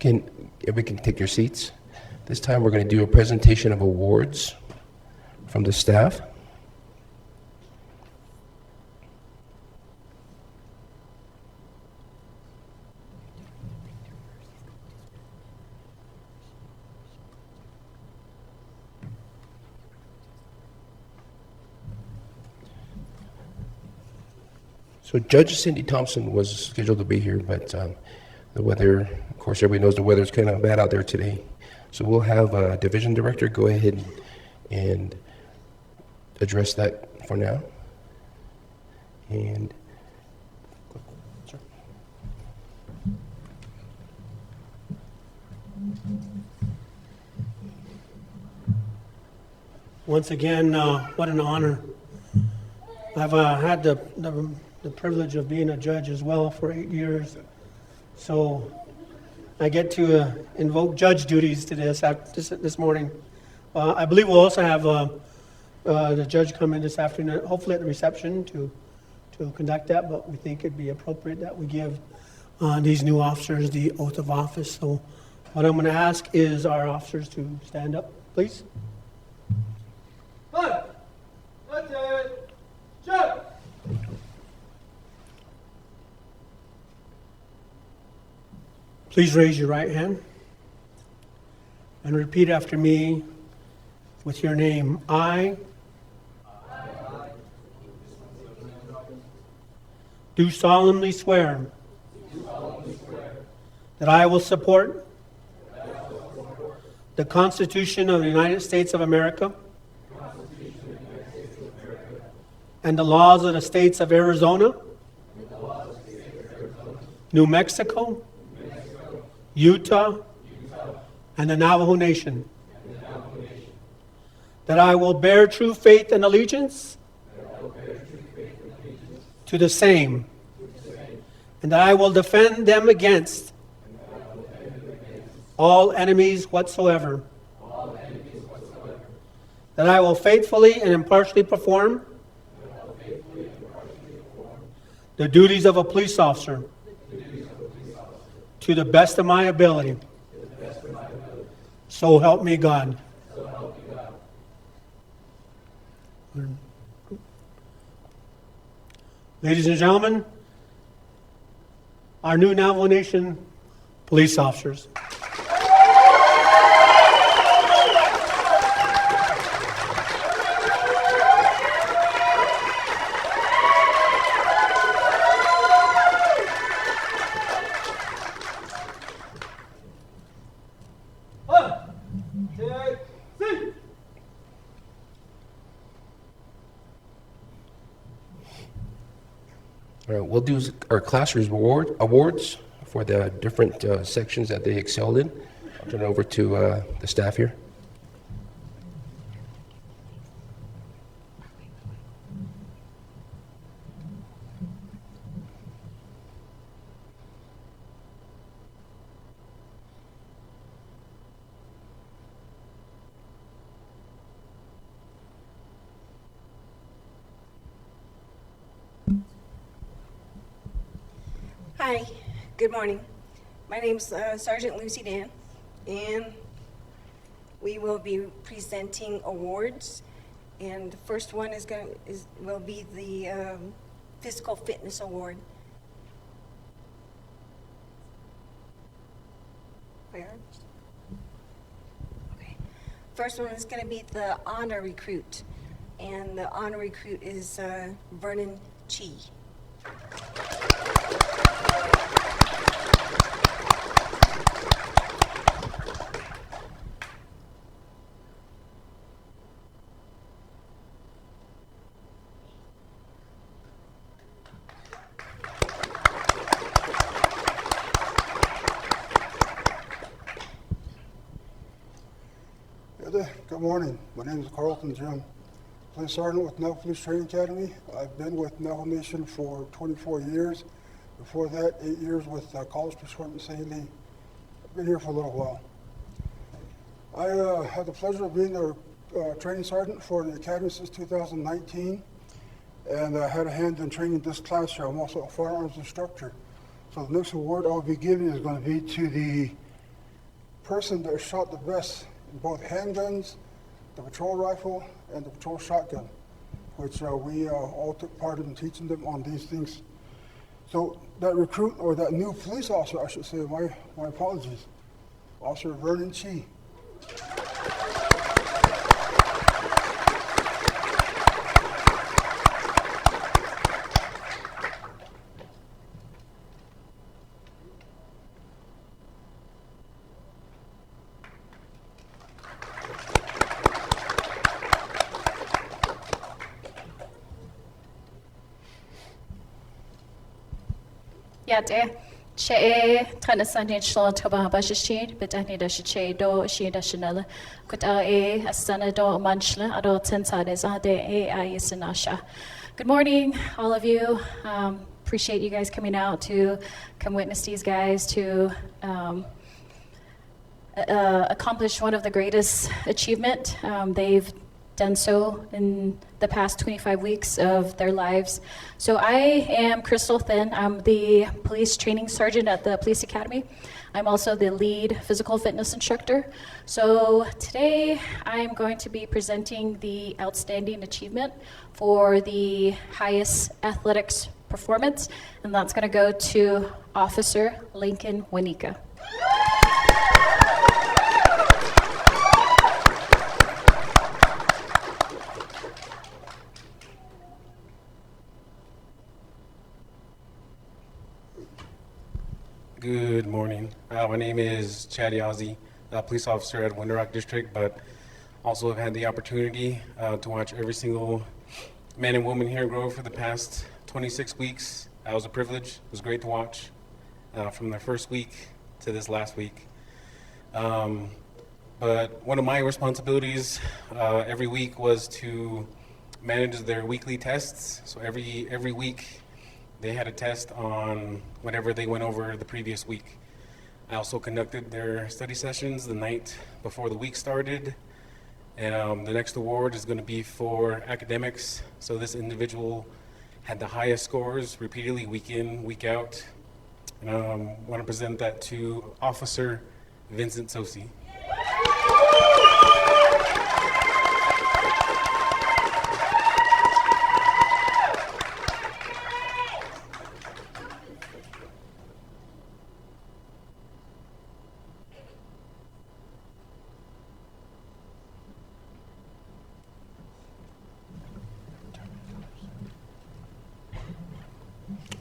If we can take your seats. This time we're going to do a presentation of awards from the staff. So Judge Cindy Thompson was scheduled to be here, but the weather, of course, everybody knows the weather's kind of bad out there today. So we'll have a division director go ahead and address that for now. And sir. Once again, what an honor. I've had the privilege of being a judge as well for 8 years. So I get to invoke judge duties to this morning. I believe we'll also have the judge come in this afternoon, hopefully at the reception to conduct that, but we think it'd be appropriate that we give these new officers the oath of office. So what I'm going to ask is our officers to stand up, please. One. That's it. Jump. Please raise your right hand and repeat after me with your name. I do solemnly swear that I will support the Constitution of the United States of America and the laws of the states of Arizona, New Mexico, Utah, and the Navajo Nation. That I will bear true faith and allegiance to the same. And that I will defend them against all enemies whatsoever. That I will faithfully and impartially perform the duties of a police officer to the best of my ability. So help me God. Ladies and gentlemen, our new Navajo Nation police officers. All right, we'll do our classrooms awards for the different sections that they excelled in. I'll turn it over to the staff here. Hi, good morning. My name's Sergeant Lucy Dan, and we will be presenting awards. And the first one will be the Physical Fitness Award. Where? Okay. First one is going to be the Honor Recruit, and the Honor Recruit is Vernon Chi. Good morning. My name is Carlton Jim, Police Sergeant with Navajo Police Training Academy. I've been with Navajo Nation for 24 years. Before that, 8 years with College Police Department St. Lee. I've been here for a little while. I had the pleasure of being their training sergeant for the academy since 2019, and I had a hand in training this class here. I'm also a firearms instructor. So the next award I'll be giving is going to be to the person that shot the best in both handguns, the patrol rifle, and the patrol shotgun, which we all took part in teaching them on these things. So that recruit, or that new police officer, I should say, my apologies, Officer Vernon Chi. Ja, det che traditionelt slår tobabashi betani da che do shi da chanela kuta asana do manchla ado tensade zade ayisinasha. Good morning, all of you. Appreciate you guys coming out to come witness these guys to accomplish one of the greatest achievement they've done so in the past 25 weeks of their lives. So I am Crystal Thin. I'm the police training sergeant at the police academy. I'm also the lead physical fitness instructor. So today I'm going to be presenting the outstanding achievement for the highest athletics performance, and that's going to go to Officer Lincoln Wanika. Good morning. My name is Chad Yazzie, a police officer at Winter Rock District, but also have had the opportunity to watch every single man and woman here grow for the past 26 weeks. That was a privilege. It was great to watch from their first week to this last week. But one of my responsibilities every week was to manage their weekly tests. So every week they had a test on whatever they went over the previous week. I also conducted their study sessions the night before the week started. And the next award is going to be for academics. So this individual had the highest scores repeatedly, week in, week out. And I want to present that to Officer Vincent Sosi.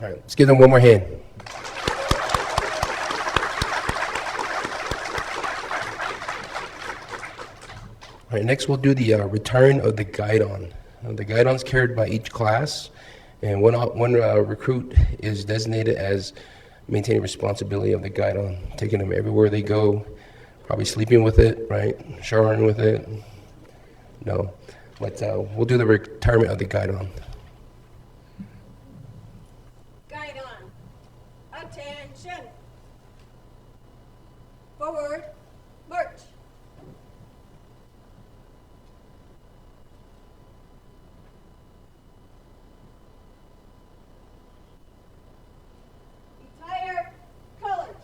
All right, let's give them one more hand. All right, next we'll do the return of the guidon. The guidon's carried by each class, and one recruit is designated as maintaining responsibility of the guidon, taking them everywhere they go, probably sleeping with it, right? Showering with it. No, but we'll do the retirement of the guidon. Guidon, attention. Forward, march. Retire colors.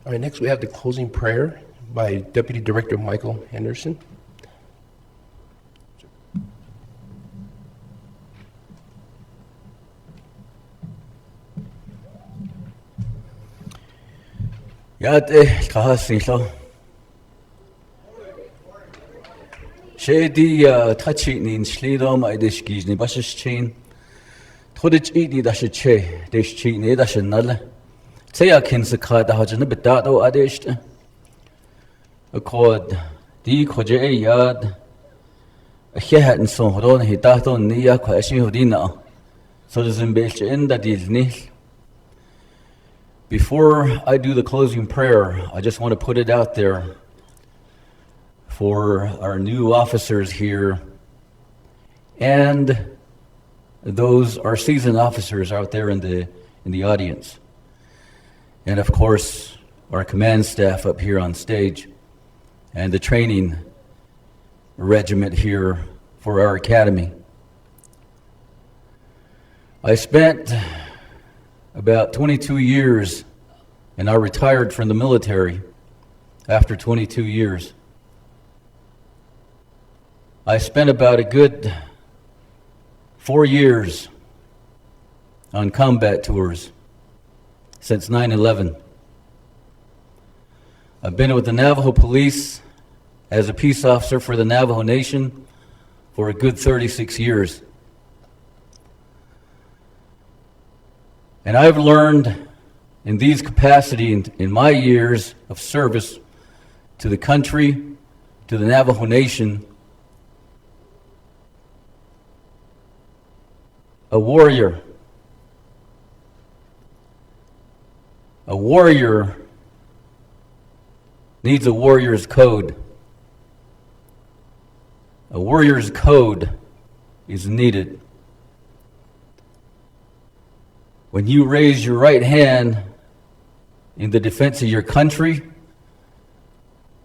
All right, next we have the closing prayer by Deputy Director Michael Henderson. Shady Tachinin Slidom, I dish Gizni Bashes chain. Todich eat dash a che, dish cheat ne dash another. Say I can secret the Hajan bit that or adished. A cord, D. Koje yard. A hat and so on, he that on near question of dinner. So there's in Belch in that is nil. Before I do the closing prayer, I just want to put it out there for our new officers here and those are seasoned officers out there in the audience. And of course, our command staff up here on stage and the training regiment here for our academy. I spent about 22 years, and I retired from the military after 22 years. I spent about a good 4 years on combat tours since 9/11. I've been with the Navajo Police as a peace officer for the Navajo Nation for a good 36 years. And I've learned in these capacities in my years of service to the country, to the Navajo Nation, a warrior needs a warrior's code. A warrior's code is needed. When you raise your right hand in the defense of your country,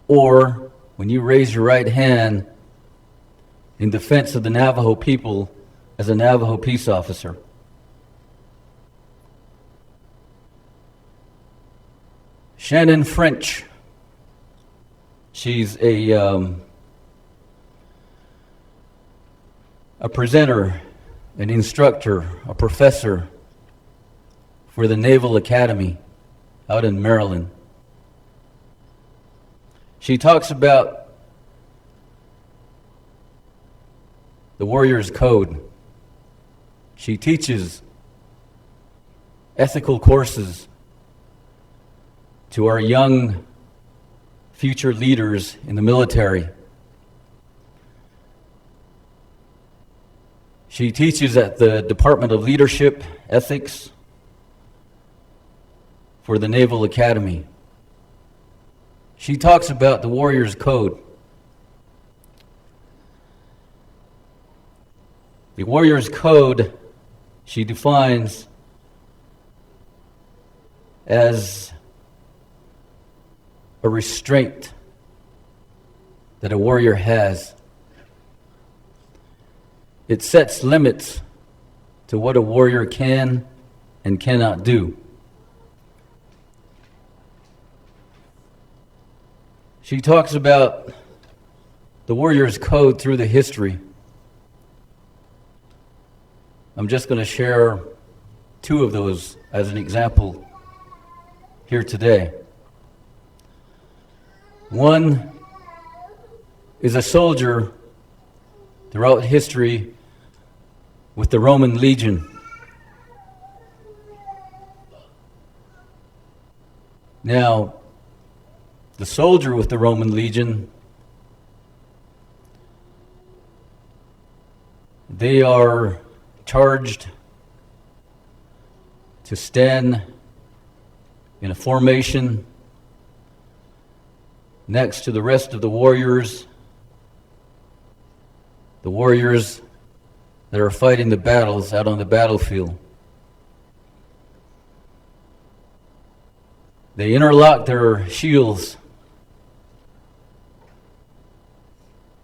or when you raise your right hand in defense of the Navajo people as a Navajo peace officer. Shannon French, she's a presenter, an instructor, a professor for the Naval Academy out in Maryland. She talks about the warrior's code. She teaches ethical courses to our young future leaders in the military. She teaches at the Department of Leadership Ethics for the Naval Academy. She talks about the warrior's code. The warrior's code, she defines as a restraint that a warrior has. It sets limits to what a warrior can and cannot do. She talks about the warrior's code through the history. I'm just going to share two of those as an example here today. One is a soldier throughout history with the Roman legion. Now, the soldier with the Roman legion, they are charged to stand in a formation next to the rest of the warriors that are fighting the battles out on the battlefield. They interlock their shields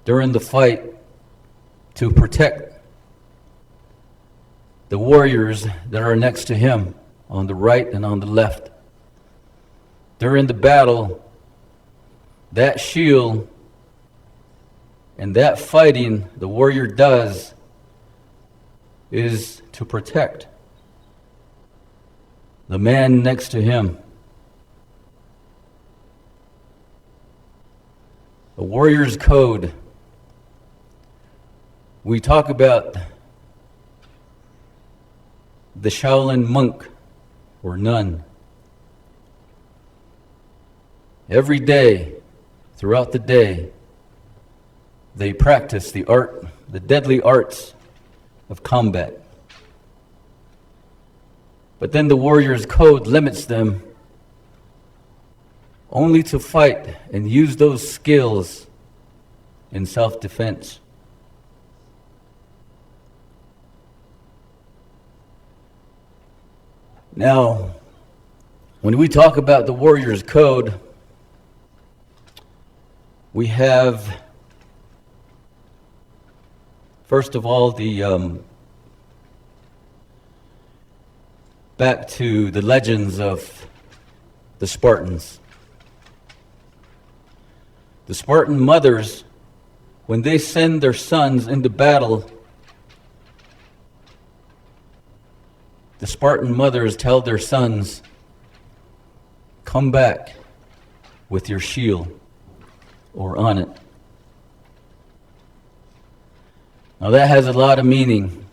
during the fight to protect the warriors that are next to him on the right and on the left. During the battle, that shield and that fighting the warrior does is to protect the man next to him. A warrior's code. We talk about the Shaolin monk or nun. Every day, throughout the day, they practice the art, the deadly arts of combat. But then the warrior's code limits them only to fight and use those skills in self-defense. Now, when we talk about the warrior's code, we have, first of all, back to the legends of the Spartans. The Spartan mothers, when they send their sons into battle, the Spartan mothers tell their sons, come back with your shield or on it. Now that has a lot of meaning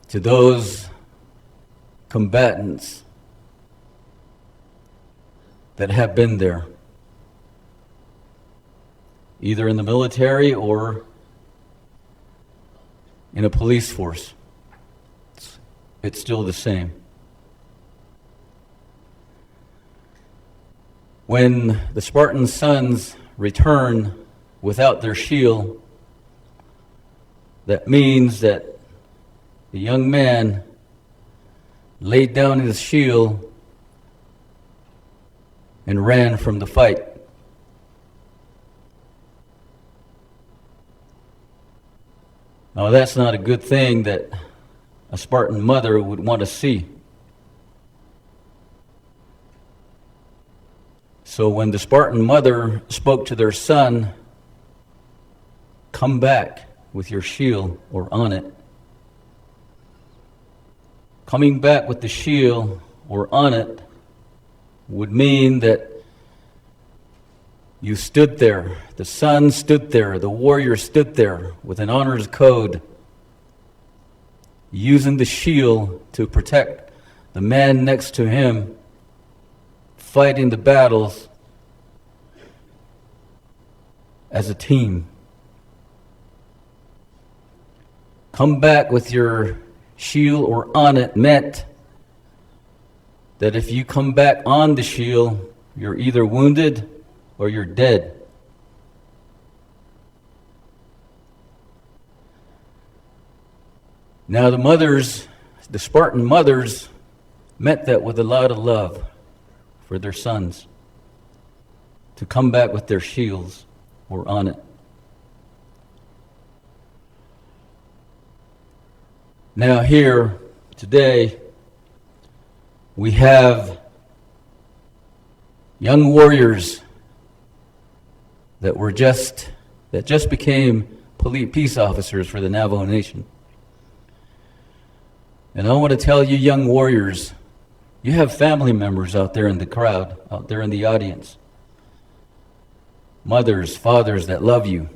to those combatants that have been there, either in the military or in a police force. It's still the same. When the Spartan sons return without their shield, that means that the young man laid down his shield and ran from the fight. Now that's not a good thing that a Spartan mother would want to see. So when the Spartan mother spoke to their son, come back with your shield or on it. Coming back with the shield or on it would mean that you stood there, the son stood there, the warrior stood there with an honor's code, using the shield to protect the man next to him, fighting the battles as a team. Come back with your shield or on it meant that if you come back on the shield, you're either wounded or you're dead. Now the Spartan mothers met that with a lot of love for their sons to come back with their shields or on it. Now here today we have young warriors that just became peace officers for the Navajo Nation. And I want to tell you, young warriors, you have family members out there in the crowd, out there in the audience. Mothers, fathers that love you,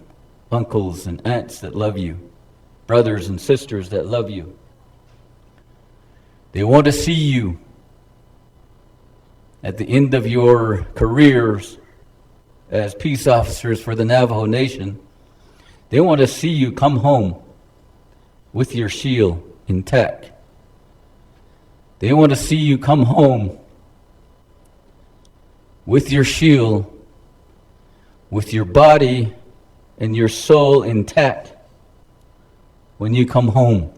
uncles and aunts that love you, brothers and sisters that love you. They want to see you at the end of your careers as peace officers for the Navajo Nation. They want to see you come home with your shield intact. They want to see you come home with your shield, with your body and your soul intact when you come home.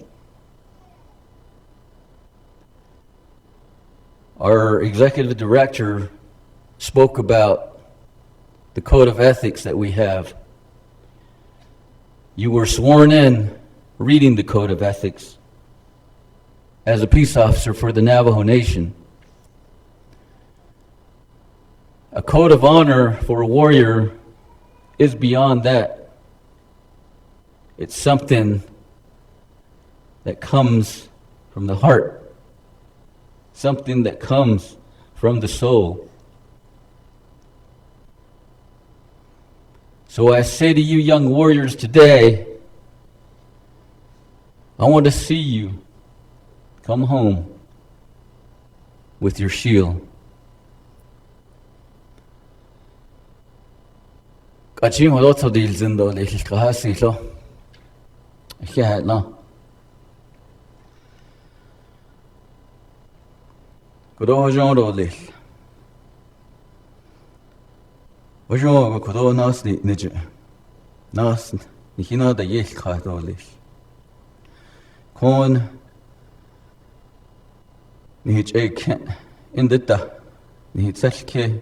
Our executive director spoke about the code of ethics that we have. You were sworn in reading the code of ethics as a peace officer for the Navajo Nation. A code of honor for a warrior is beyond that. It's something that comes from the heart, something that comes from the soul. So I say to you young warriors today, I want to see you come home with your shield. Kachim hodot dil zindo le khasi lo. Khia no. Kodo joro le. Ojo kodo nas ni neje. Nas ni hina da yel kha do le. Kon Nihich eke in the da. Nihitselke.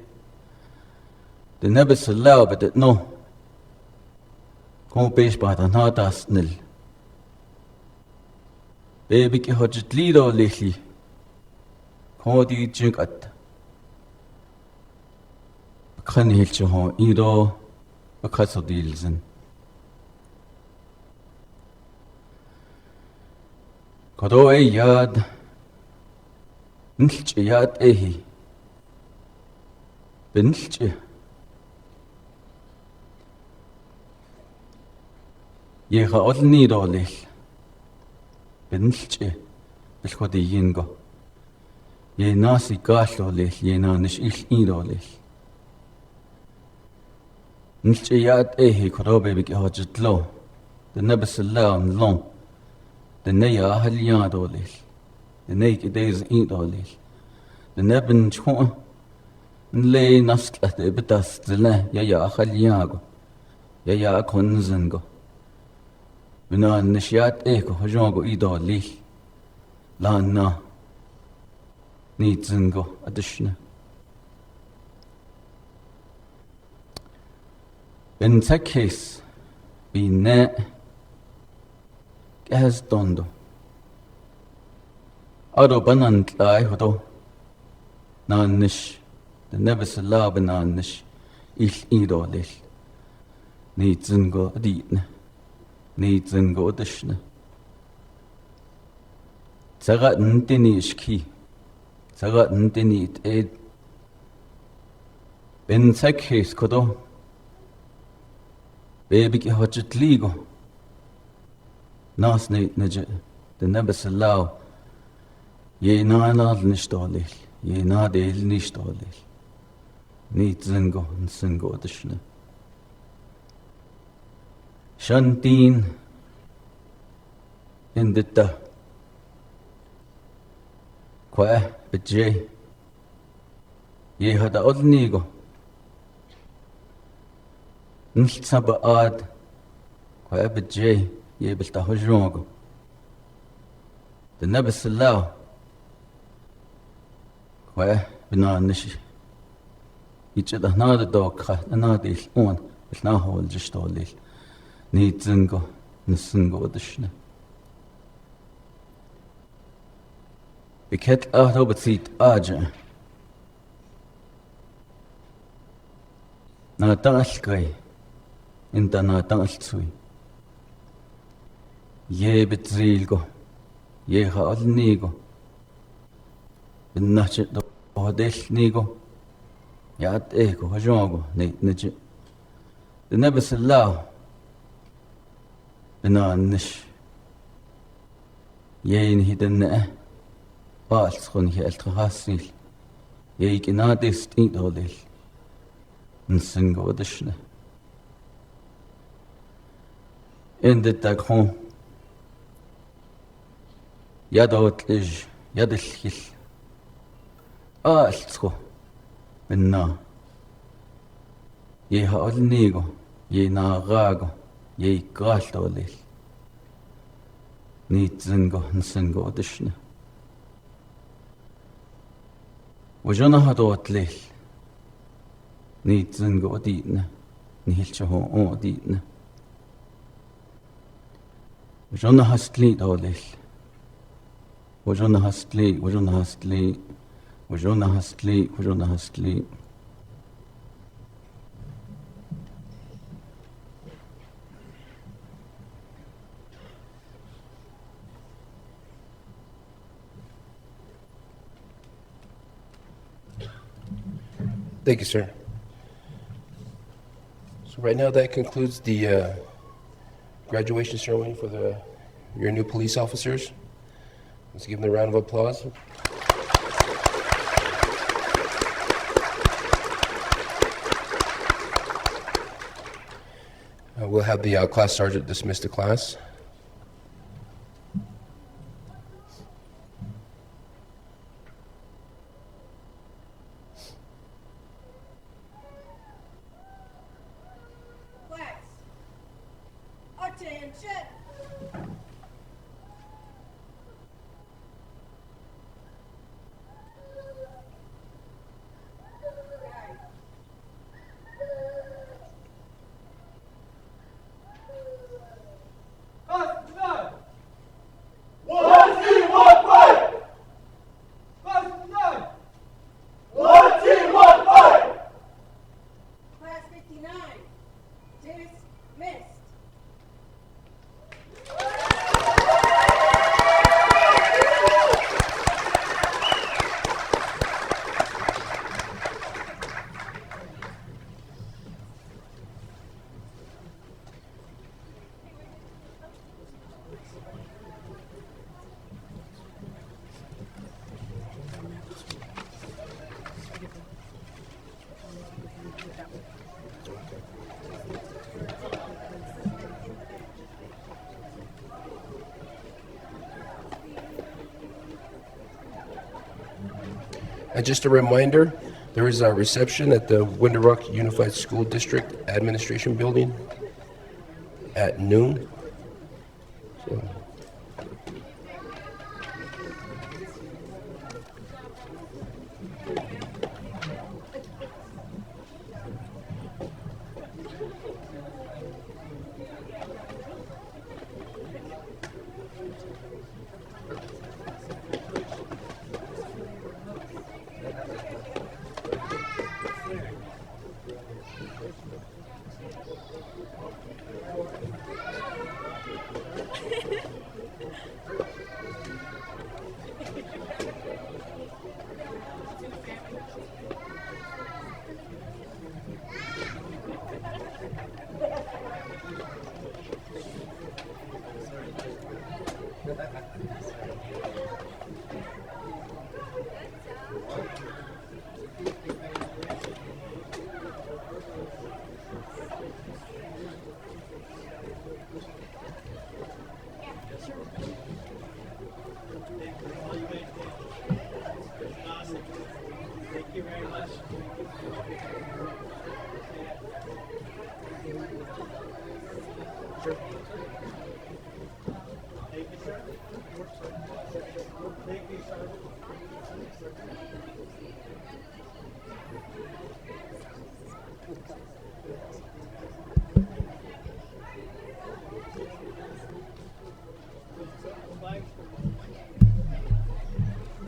The never allow but it no. Kom besh by the nadas nil. Baby ki hojit lido lately. Kom di jink at. Kan hilch ho ido because of the ilsen. Kado e yad. Nilch yad ehi. Benilch. Yeha olni dolil. Benilch. Bilkodi yingo. Ye nasi gaslolil. Ye nanish il idolil. Nilch yad ehi korobe biki hojitlo. The nebesalam long. The neya halya dolil. The naked days eat dolil. The neben chua. Nlay nast at the betas the le ya halyago. Ya konzengo. Bina nishiat eko hojongo idolil. La na. Nidzengo adishna. In that case, be ne as dondo. Ado banant lai hodo. Nanish, the never salab nanish, ich idolil. Nidzengo aditne. Nidzengo adishna. Zagat ntini ishki. Zagat ntini it ed. In that case, kodo. Baby ki hojit ligo. Nas ne the never allow. Ye na nish dolil. Ye na del nish dolil. Need zingo and singo adishna. Shantin in the ta. Kwa bejay. Ye hada odnigo. Nilsaba ad. Kwa bejay. Ye bilta hojongo. The never allow. Kwa bina nish. Each of the another dog cat, another is on, with now hold just all this. Need zingo, nisingo adishna. Biket out of it seat aja. Na tangal gray, in the na tangal tsui. Ye bitzilgo, ye ha nigo. Binachet do hodesh nigo. Yat eko hojongo, nijit. The never allow. Bina nish. Yein hidden ne. Bals kon he eltrahasil. Ye ginadis eat olil. Nsingo adishna. In the tagron. Yadot ij, yadil. Altsko. Bina. Ye ha olnigo. Ye na rago. Ye gralt olil. Need zingo nsingo adishna. Wajana hadot lil. Need zingo aditna. Nihilchaho o aditna. Wajana hastli olil. Wajana hastli, wajana hastli. Wajana hastli, wajana hastli. Thank you, sir. So right now that concludes the graduation ceremony for your new police officers. Let's give them a round of applause. We'll have the class sergeant dismiss the class. And just a reminder, there is a reception at the Winter Rock Unified School District Administration Building at noon. So,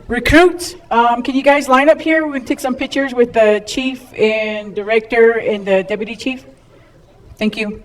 Recruits, can you guys line up here? We're going to take some pictures with the chief and director and the deputy chief. Thank you.